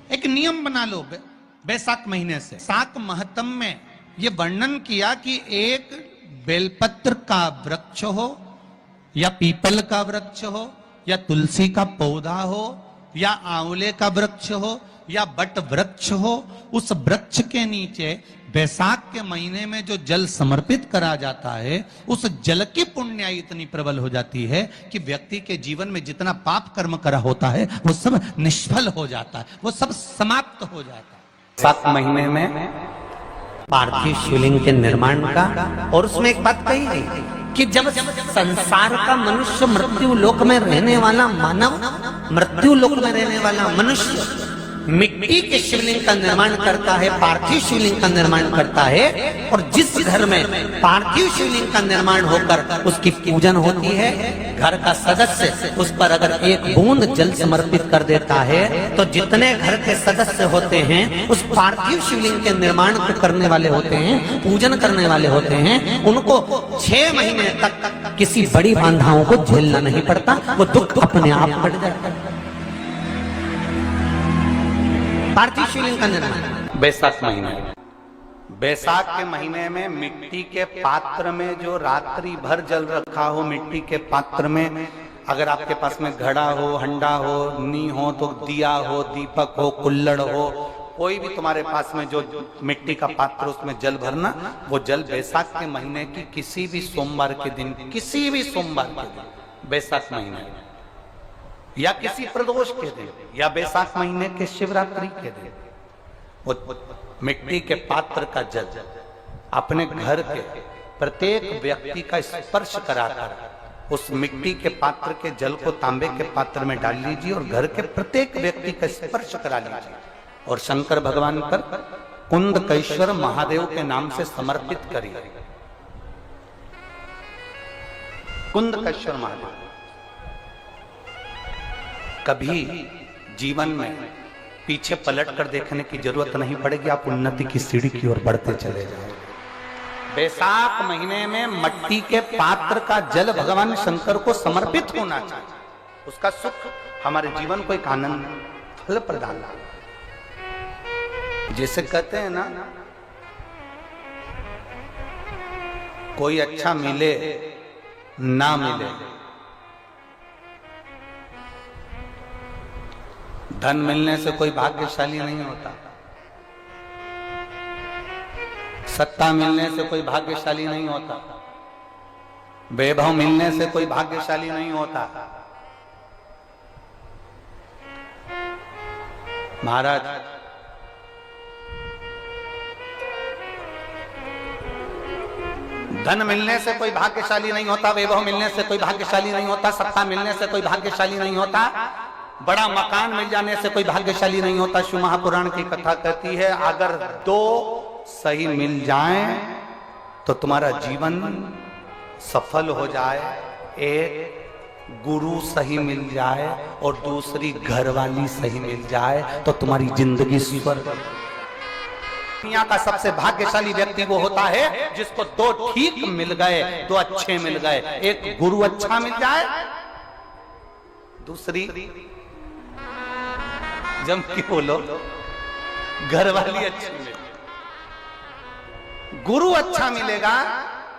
एक नियम बना लो बैसाख महीने से। साक महत्म में ये वर्णन किया कि एक बेलपत्र का वृक्ष हो या पीपल का वृक्ष हो या तुलसी का पौधा हो या आंवले का वृक्ष हो या बट वृक्ष हो, उस वृक्ष के नीचे बैसाख के महीने में जो जल समर्पित करा जाता है, उस जल की पुण्याई इतनी प्रबल हो जाती है कि व्यक्ति के जीवन में जितना पाप कर्म करा होता है वो सब निष्फल हो जाता है, वो सब समाप्त हो जाता है। बैसाख महीने में पार्थिव शिवलिंग के निर्माण का, और उसमें एक बात कही गई कि जब संसार का मनुष्य मृत्यु लोक में रहने वाला मानव, मृत्यु लोक में रहने वाला मनुष्य मिट्टी के शिवलिंग का निर्माण करता है, पार्थिव शिवलिंग का निर्माण करता है, और जिस घर में पार्थिव शिवलिंग का निर्माण होकर उसकी पूजन होती है, घर का सदस्य उस पर अगर एक बूंद जल समर्पित कर देता है तो जितने घर के सदस्य होते हैं उस पार्थिव शिवलिंग के निर्माण को करने वाले होते हैं, पूजन करने वाले होते हैं, उनको 6 महीने तक किसी बड़ी बाधाओं को झेलना नहीं पड़ता, वो दुख अपने आप कट जाता है। पार्थिव शिवलिंग का निर्माण बैसाख महीने, बैसाख के महीने में मिट्टी के पात्र में जो रात्रि भर जल रखा हो, मिट्टी के पात्र में, अगर आपके पास में घड़ा हो, हंडा हो, नी हो, तो दिया हो, दीपक हो, कुल्लड़ हो, कोई भी तुम्हारे पास में जो मिट्टी का पात्र, उसमें जल भरना। वो जल बैसाख के महीने की किसी भी सोमवार के दिन, किसी भी सोमवार के दिन, बैसाख महीने या किसी प्रदोष के दिन या बैसाख महीने के शिवरात्रि के दिन, वो मिट्टी के पात्र का जल अपने घर के प्रत्येक व्यक्ति का स्पर्श कराकर उस मिट्टी के पात्र के जल को तांबे के पात्र में डाल लीजिए और घर के प्रत्येक व्यक्ति का स्पर्श करा लीजिए और शंकर भगवान पर कुंदकेश्वर महादेव के नाम से समर्पित करिए। कुंदकेश्वर महादेव। कभी जीवन में पीछे पलट कर देखने की जरूरत नहीं पड़ेगी, आप उन्नति की सीढ़ी की ओर बढ़ते चले जाओगे। बैसाख महीने में मिट्टी के पात्र का जल भगवान शंकर को समर्पित होना चाहिए। उसका सुख हमारे जीवन को एक आनंद फल प्रदान। जैसे कहते हैं ना, कोई अच्छा मिले ना मिले, धन मिलने से कोई भाग्यशाली नहीं होता, सत्ता मिलने से कोई भाग्यशाली नहीं होता, वैभव मिलने से कोई भाग्यशाली नहीं होता। महाराज, धन मिलने से कोई भाग्यशाली नहीं होता, वैभव मिलने से कोई भाग्यशाली नहीं होता, सत्ता मिलने से कोई भाग्यशाली नहीं होता, बड़ा मकान मिल जाने से कोई भाग्यशाली नहीं होता। शिव महापुराण की कथा कहती है, अगर 2 सही मिल जाएं तो तुम्हारा जीवन सफल हो जाए। एक गुरु सही मिल जाए और दूसरी घरवाली सही मिल जाए तो तुम्हारी जिंदगी स्वर्ग। दुनिया का सबसे भाग्यशाली व्यक्ति वो होता है जिसको 2 ठीक मिल गए, 2 अच्छे मिल गए। एक गुरु अच्छा मिल जाए, दूसरी जम की बोलो घरवाली अच्छी मिले। गुरु अच्छा मिलेगा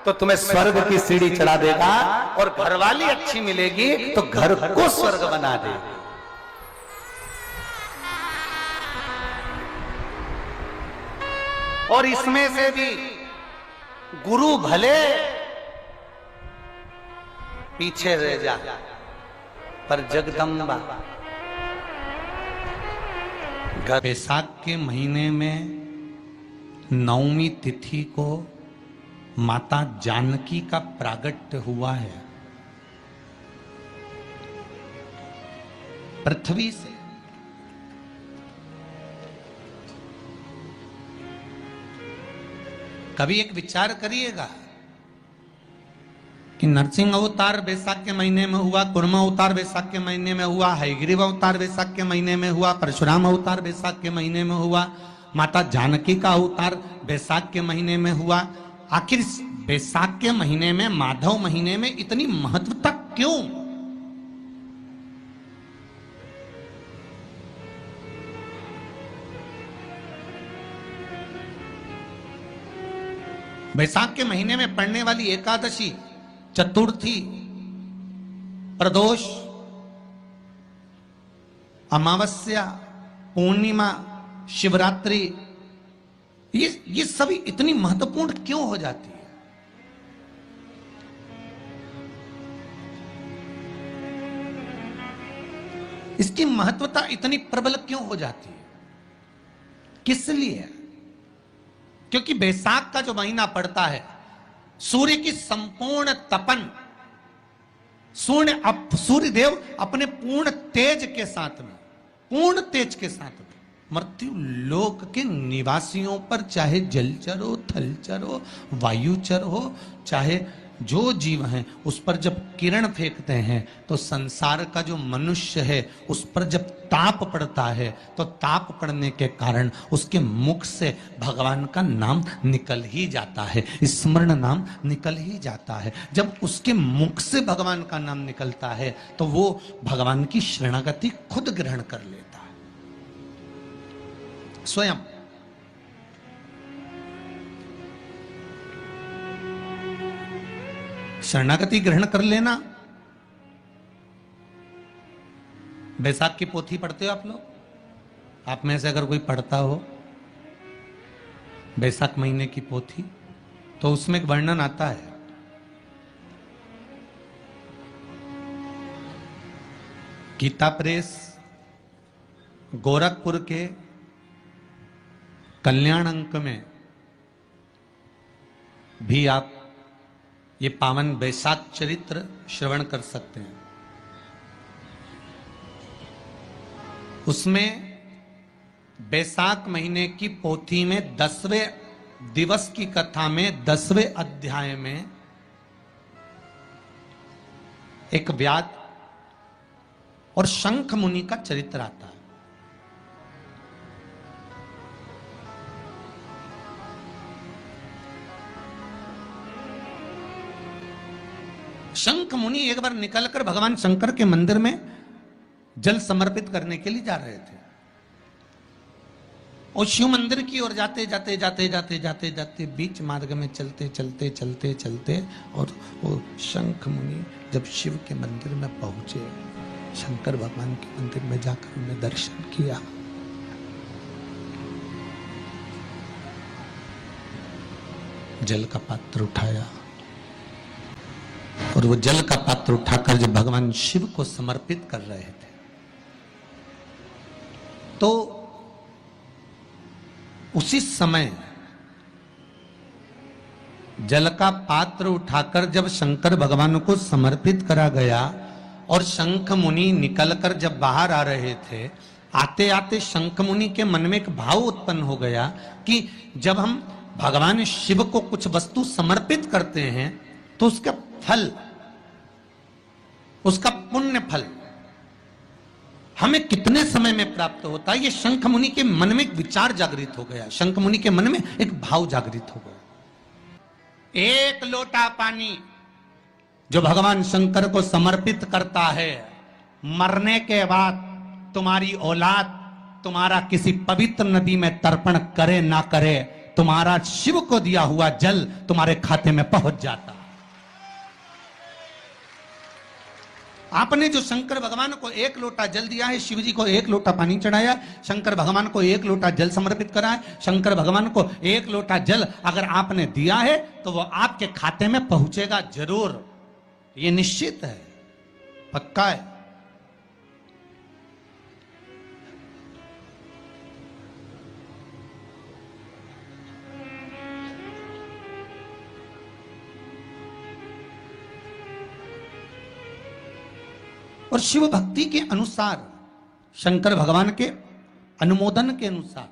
तो तुम्हें स्वर्ग की सीढ़ी चढ़ा देगा और घरवाली अच्छी मिलेगी तो घर को स्वर्ग बना देगी। और इसमें से भी गुरु भले पीछे रह जा, पर जगदम्बा। बैसाख के महीने में नवमी तिथि को माता जानकी का प्रागट्य हुआ है पृथ्वी से। कभी एक विचार करिएगा कि नरसिंह अवतार बैसाख के महीने में हुआ, कुर्म अवतार बैसाख के महीने में हुआ, हयग्रीव अवतार बैसाख के महीने में हुआ, परशुराम अवतार बैसाख के महीने में हुआ, माता जानकी का अवतार बैसाख के महीने में हुआ। आखिर बैसाख के महीने में, माधव महीने में इतनी महत्वता क्यों? बैसाख के महीने में पड़ने वाली एकादशी, चतुर्थी, प्रदोष, अमावस्या, पूर्णिमा, शिवरात्रि, ये सभी इतनी महत्वपूर्ण क्यों हो जाती है? इसकी महत्वता इतनी प्रबल क्यों हो जाती है? किस लिए? क्योंकि बैसाख का जो महीना पड़ता है, सूर्य की संपूर्ण तपन, सूर्य देव अपने पूर्ण तेज के साथ में, पूर्ण तेज के साथ में मृत्यु लोक के निवासियों पर, चाहे जलचर हो, थलचर हो, वायुचर हो, चाहे जो जीव हैं, उस पर जब किरण फेंकते हैं तो संसार का जो मनुष्य है उस पर जब ताप पड़ता है तो ताप पड़ने के कारण उसके मुख से भगवान का नाम निकल ही जाता है, स्मरण नाम निकल ही जाता है। जब उसके मुख से भगवान का नाम निकलता है तो वो भगवान की शरणागति खुद ग्रहण कर लेता है स्वयं। शरणागति ग्रहण कर लेना। बैसाख की पोथी पढ़ते हो आप लोग? आप में से अगर कोई पढ़ता हो बैसाख महीने की पोथी, तो उसमें एक वर्णन आता है, गीता प्रेस गोरखपुर के कल्याण अंक में भी आप ये पावन बैसाख चरित्र श्रवण कर सकते हैं। उसमें बैसाख महीने की पोथी में 10वें दिवस की कथा में 10वें अध्याय में एक व्याध और शंख मुनि का चरित्र आता है। शंख मुनि एक बार निकलकर भगवान शंकर के मंदिर में जल समर्पित करने के लिए जा रहे थे और शिव मंदिर की ओर जाते जाते जाते जाते जाते जाते बीच मार्ग में चलते चलते चलते चलते और वो शंख मुनि जब शिव के मंदिर में पहुंचे, शंकर भगवान के मंदिर में जाकर उन्हें दर्शन किया, जल का पात्र उठाया और वो जल का पात्र उठाकर जब भगवान शिव को समर्पित कर रहे थे तो उसी समय जल का पात्र उठाकर जब शंकर भगवान को समर्पित करा गया और शंख मुनि निकलकर जब बाहर आ रहे थे, आते आते शंख मुनि के मन में एक भाव उत्पन्न हो गया कि जब हम भगवान शिव को कुछ वस्तु समर्पित करते हैं तो उसका फल, उसका पुण्य फल हमें कितने समय में प्राप्त होता है। ये शंख मुनि के मन में एक विचार जागृत हो गया, शंख मुनि के मन में एक भाव जागृत हो गया। एक लोटा पानी जो भगवान शंकर को समर्पित करता है, मरने के बाद तुम्हारी औलाद तुम्हारा किसी पवित्र नदी में तर्पण करे ना करे, तुम्हारा शिव को दिया हुआ जल तुम्हारे खाते में पहुंच जाता। आपने जो शंकर भगवान को एक लोटा जल दिया है, शिव जी को एक लोटा पानी चढ़ाया, शंकर भगवान को एक लोटा जल समर्पित करा है, शंकर भगवान को एक लोटा जल अगर आपने दिया है तो वो आपके खाते में पहुंचेगा जरूर, ये निश्चित है, पक्का है। और शिव भक्ति के अनुसार, शंकर भगवान के अनुमोदन के अनुसार,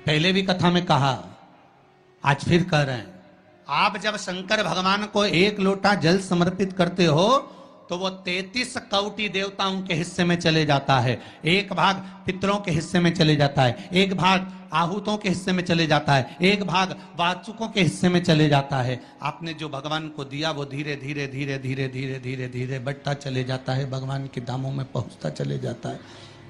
पहले भी कथा में कहा, आज फिर कह रहे हैं, आप जब शंकर भगवान को एक लोटा जल समर्पित करते हो तो वो 33 कौटि देवताओं के हिस्से में चले जाता है, एक भाग पितरों के हिस्से में चले जाता है, एक भाग आहूतों के हिस्से में चले जाता है, एक भाग वाचुकों के हिस्से में चले जाता है। आपने जो भगवान को दिया वो धीरे धीरे धीरे धीरे धीरे धीरे धीरे बढ़ता चले जाता है, भगवान के धामों में पहुंचता चले जाता है।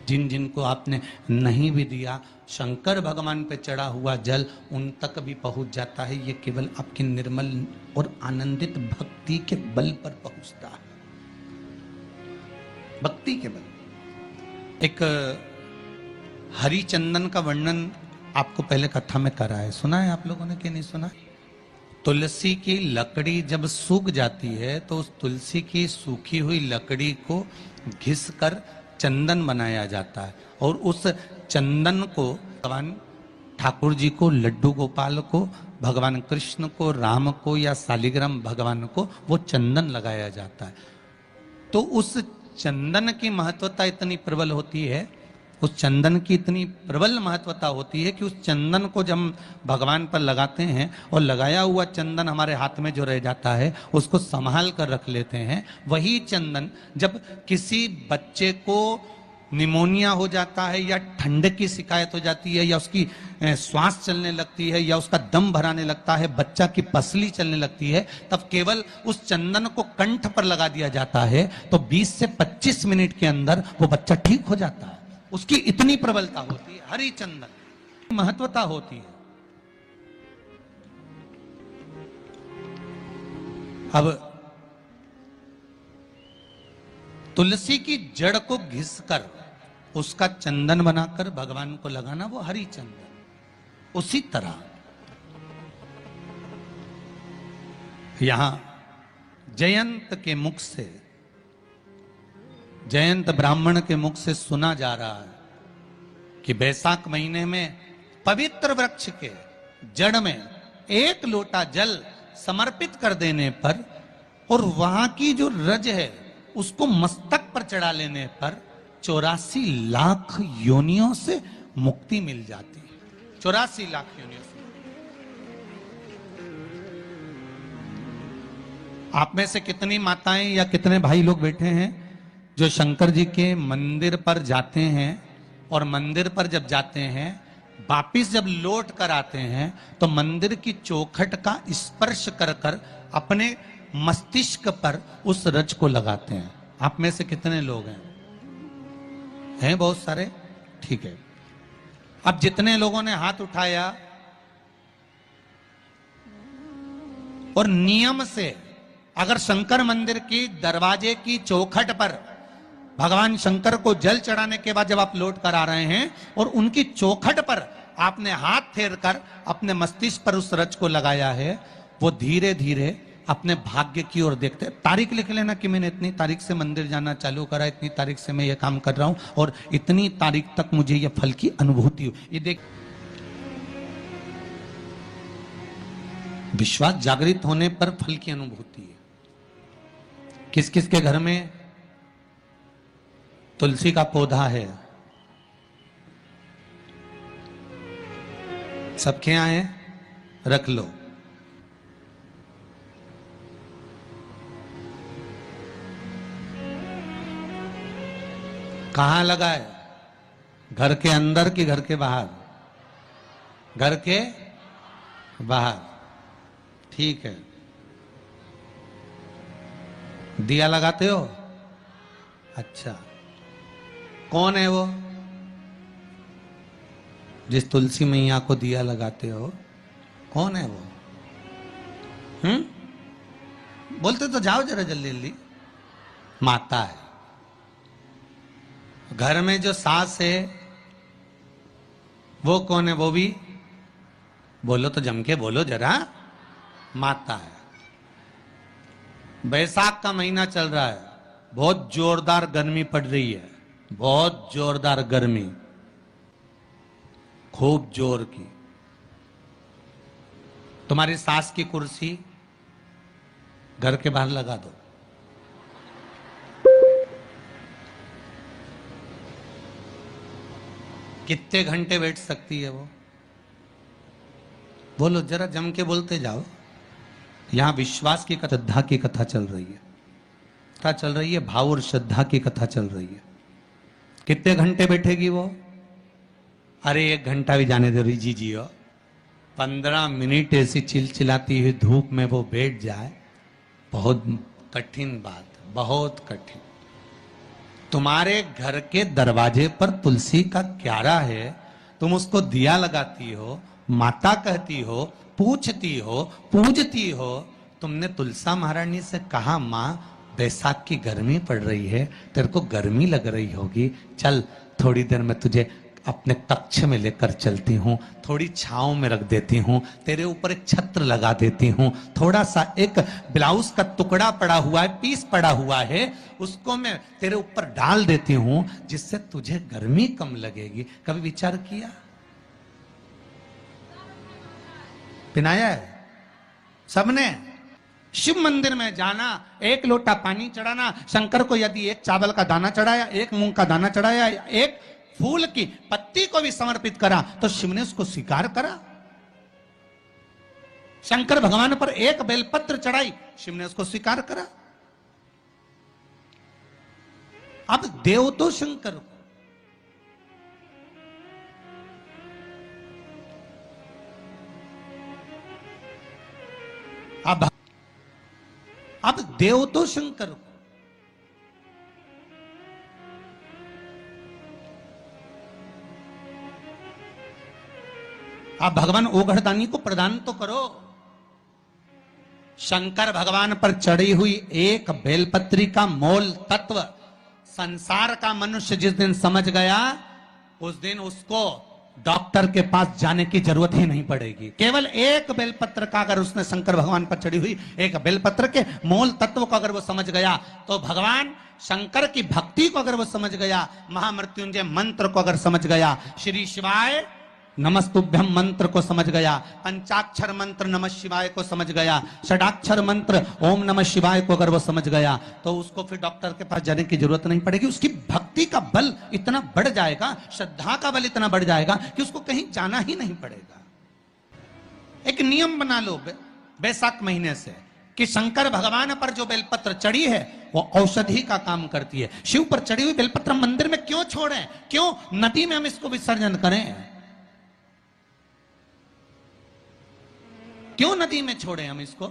जिन जिनको आपने नहीं भी दिया, शंकर भगवान पे चढ़ा हुआ जल उन तक भी पहुंच जाता है। ये केवल आपकी निर्मल और आनंदित भक्ति के बल पर पहुंचता है, भक्ति के बल। एक हरिचंदन का वर्णन आपको पहले कथा में करा है, सुना है आप लोगों ने कि नहीं सुना? तुलसी की लकड़ी जब सूख जाती है तो उस तुलसी की सूखी हुई लकड़ी को घिस कर चंदन बनाया जाता है, और उस चंदन को भगवान ठाकुर जी को, लड्डू गोपाल को, भगवान कृष्ण को, राम को या शालिग्राम भगवान को वो चंदन लगाया जाता है। तो उस चंदन की महत्वता इतनी प्रबल होती है, उस चंदन की इतनी प्रबल महत्वता होती है कि उस चंदन को जब भगवान पर लगाते हैं और लगाया हुआ चंदन हमारे हाथ में जो रह जाता है उसको संभाल कर रख लेते हैं। वही चंदन जब किसी बच्चे को निमोनिया हो जाता है या ठंड की शिकायत हो जाती है या उसकी श्वास चलने लगती है या उसका दम भराने लगता है, बच्चा की पसली चलने लगती है, तब केवल उस चंदन को कंठ पर लगा दिया जाता है तो 20 से 25 मिनट के अंदर वो बच्चा ठीक हो जाता है। उसकी इतनी प्रबलता होती है, हरिचंदन महत्वता होती है। अब तुलसी की जड़ को घिसकर उसका चंदन बनाकर भगवान को लगाना, वो हरिचंदन। उसी तरह यहां जयंत के मुख से, जयंत ब्राह्मण के मुख से सुना जा रहा है कि बैसाख महीने में पवित्र वृक्ष के जड़ में एक लोटा जल समर्पित कर देने पर और वहां की जो रज है उसको मस्तक पर चढ़ा लेने पर 84 लाख योनियों से मुक्ति मिल जाती है। 84 लाख योनियों से। आप में से कितनी माताएं या कितने भाई लोग बैठे हैं जो शंकर जी के मंदिर पर जाते हैं और मंदिर पर जब जाते हैं वापिस जब लौट कर आते हैं तो मंदिर की चौखट का स्पर्श कर कर अपने मस्तिष्क पर उस रज को लगाते हैं? आप में से कितने लोग हैं? हैं बहुत सारे, ठीक है। अब जितने लोगों ने हाथ उठाया और नियम से अगर शंकर मंदिर की दरवाजे की चौखट पर भगवान शंकर को जल चढ़ाने के बाद जब आप लौट कर आ रहे हैं और उनकी चौखट पर आपने हाथ फेर कर अपने मस्तिष्क पर उस रज को लगाया है, वो धीरे धीरे अपने भाग्य की ओर देखते हैं। तारीख लिख लेना कि मैंने इतनी तारीख से मंदिर जाना चालू करा, इतनी तारीख से मैं ये काम कर रहा हूं और इतनी तारीख तक मुझे ये फल की अनुभूति हो। ये देख, विश्वास जागृत होने पर फल की अनुभूति है। किस किस के घर में तुलसी का पौधा है? सबके यहाँ है? रख लो। कहां लगा है? घर के अंदर कि घर के बाहर? घर के बाहर, ठीक है। दिया लगाते हो? अच्छा, कौन है वो जिस तुलसी मैया को दिया लगाते हो? कौन है वो? बोलते तो जाओ जरा जल्दी जल्दी। माता है। घर में जो सास है वो कौन है? वो भी बोलो तो जम के बोलो जरा। माता है। बैसाख का महीना चल रहा है, बहुत जोरदार गर्मी पड़ रही है, बहुत जोरदार गर्मी, खूब जोर की। तुम्हारी सास की कुर्सी घर के बाहर लगा दो। कितने घंटे बैठ सकती है वो? बोलो जरा, जम के बोलते जाओ। यहां विश्वास की कथा, श्रद्धा की कथा चल रही है, कथा चल रही है, भाव और श्रद्धा की कथा चल रही है। कितने घंटे बैठेगी वो? अरे 1 घंटा भी जाने दो रिजी जी हो। 15 मिनट ऐसी चिलचिलाती हुई धूप में वो बैठ जाए, बहुत कठिन बात, बहुत कठिन। तुम्हारे घर के दरवाजे पर तुलसी का क्यारा है, तुम उसको दिया लगाती हो, माता कहती हो, पूछती हो, पूजती हो। तुमने तुलसा महारानी से कहा, माँ बैसाख की गर्मी पड़ रही है, तेरे को गर्मी लग रही होगी, चल थोड़ी देर में तुझे अपने कक्ष में लेकर चलती हूँ, थोड़ी छांव में रख देती हूँ, तेरे ऊपर एक छत्र लगा देती हूँ, थोड़ा सा एक ब्लाउज का टुकड़ा पड़ा हुआ है, पीस पड़ा हुआ है, उसको मैं तेरे ऊपर डाल देती हूँ, जिससे तुझे गर्मी कम लगेगी। कभी विचार किया? पिनाया है सबने। शिव मंदिर में जाना, एक लोटा पानी चढ़ाना, शंकर को यदि एक चावल का दाना चढ़ाया, एक मूंग का दाना चढ़ाया, एक फूल की पत्ती को भी समर्पित करा, तो शिव ने उसको स्वीकार करा। शंकर भगवान पर एक बेलपत्र चढ़ाई, शिव ने उसको स्वीकार करा। अब देव तो शंकर को, अब देव तो शंकर को, आप भगवान ओघड़दानी को प्रदान तो करो। शंकर भगवान पर चढ़ी हुई एक बेलपत्री का मोल तत्व संसार का मनुष्य जिस दिन समझ गया, उस दिन उसको डॉक्टर के पास जाने की जरूरत ही नहीं पड़ेगी। केवल एक बेलपत्र का अगर उसने शंकर भगवान पर चढ़ी हुई एक बेलपत्र के मोल तत्व को अगर वो समझ गया, तो भगवान शंकर की भक्ति को अगर वो समझ गया, महामृत्युंजय मंत्र को अगर समझ गया, श्री शिवाय नमस्तुभ्यम मंत्र को समझ गया, पंचाक्षर मंत्र नमः शिवाय को समझ गया, षडाक्षर मंत्र ओम नमः शिवाय को अगर वो समझ गया, तो उसको फिर डॉक्टर के पास जाने की जरूरत नहीं पड़ेगी। उसकी भक्ति का बल इतना बढ़ जाएगा, श्रद्धा का बल इतना बढ़ जाएगा कि उसको कहीं जाना ही नहीं पड़ेगा। एक नियम बना लो बैसाख महीने से कि शंकर भगवान पर जो बेलपत्र चढ़ी है वो औषधि का काम करती है। शिव पर चढ़ी हुई बेलपत्र मंदिर में क्यों छोड़ें? क्यों नदी में हम इसको विसर्जन करें? क्यों नदी में छोड़े हम इसको?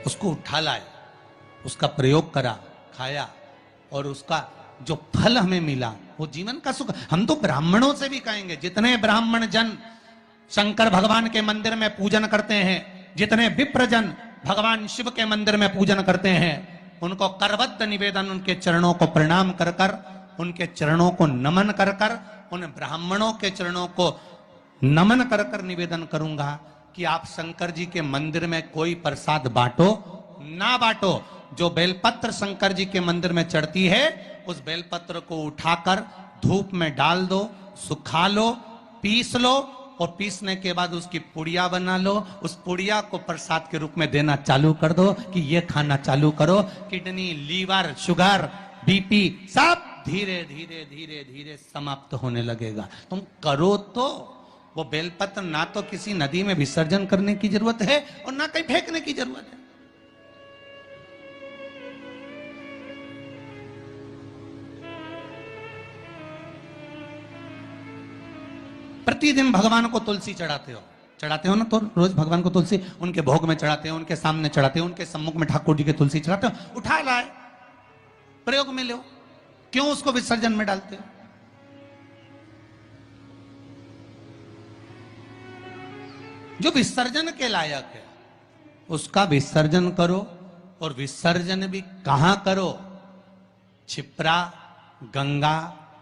उसको उठा लाए, उसका प्रयोग करा, खाया, और उसका जो फल हमें मिला वो जीवन का सुख। हम तो ब्राह्मणों से भी कहेंगे, जितने ब्राह्मण जन शंकर भगवान के मंदिर में पूजन करते हैं, जितने विप्र जन भगवान शिव के मंदिर में पूजन करते हैं, उनको करबद्ध निवेदन, उनके चरणों को प्रणाम कर कर, उनके चरणों को नमन कर कर, उन ब्राह्मणों के चरणों को नमन कर कर निवेदन करूंगा कि आप शंकर जी के मंदिर में कोई प्रसाद बांटो ना बांटो, जो बेलपत्र शंकर जी के मंदिर में चढ़ती है, उस बेलपत्र को उठाकर धूप में डाल दो, सुखा लो, पीस लो, और पीसने के बाद उसकी पुड़िया बना लो। उस पुड़िया को प्रसाद के रूप में देना चालू कर दो कि ये खाना चालू करो। किडनी, लीवर, शुगर, बीपी सब धीरे धीरे धीरे धीरे समाप्त होने लगेगा। तुम करो तो। वो बेलपत्र ना तो किसी नदी में विसर्जन करने की जरूरत है और ना कहीं फेंकने की जरूरत है। प्रतिदिन भगवान को तुलसी चढ़ाते हो ना? तो रोज भगवान को तुलसी उनके भोग में चढ़ाते हो, उनके सामने चढ़ाते हो, उनके सम्मुख में ठाकुर जी के तुलसी चढ़ाते हो। उठा लाए, प्रयोग में लो, क्यों उसको विसर्जन में डालते हो? जो विसर्जन के लायक है उसका विसर्जन करो, और विसर्जन भी कहां करो? क्षिप्रा, गंगा,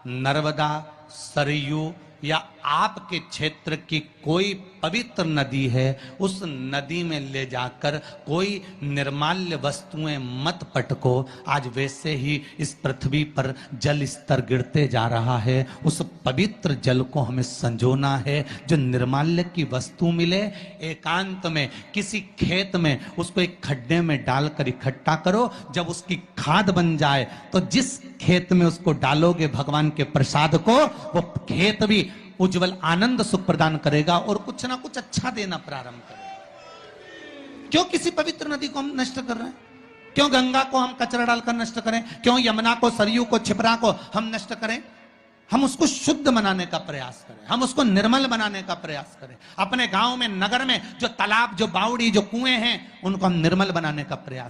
नर्मदा, सरयू या आपके क्षेत्र की कोई पवित्र नदी है, उस नदी में ले जाकर कोई निर्माल्य वस्तुएं मत पटको। आज वैसे ही इस पृथ्वी पर जल स्तर गिरते जा रहा है, उस पवित्र जल को हमें संजोना है। जो निर्माल्य की वस्तु मिले, एकांत में किसी खेत में उसको एक खड्डे में डालकर इकट्ठा करो। जब उसकी खाद बन जाए तो जिस खेत में उसको डालोगे भगवान के प्रसाद को, वो खेत भी उज्जवल आनंद सुख प्रदान करेगा और कुछ ना कुछ अच्छा देना प्रारंभ करेगा। क्यों किसी पवित्र नदी को हम नष्ट कर रहे हैं? क्यों गंगा को हम कचरा डालकर नष्ट करें? क्यों यमुना को, सरयू को, क्षिप्रा को हम नष्ट करें? हम उसको शुद्ध बनाने का प्रयास करें, हम उसको निर्मल बनाने का प्रयास करें। अपने गांव में, नगर में जो तालाब, जो बावड़ी, जो कुएं हैं, उनको हम निर्मल बनाने का प्रयास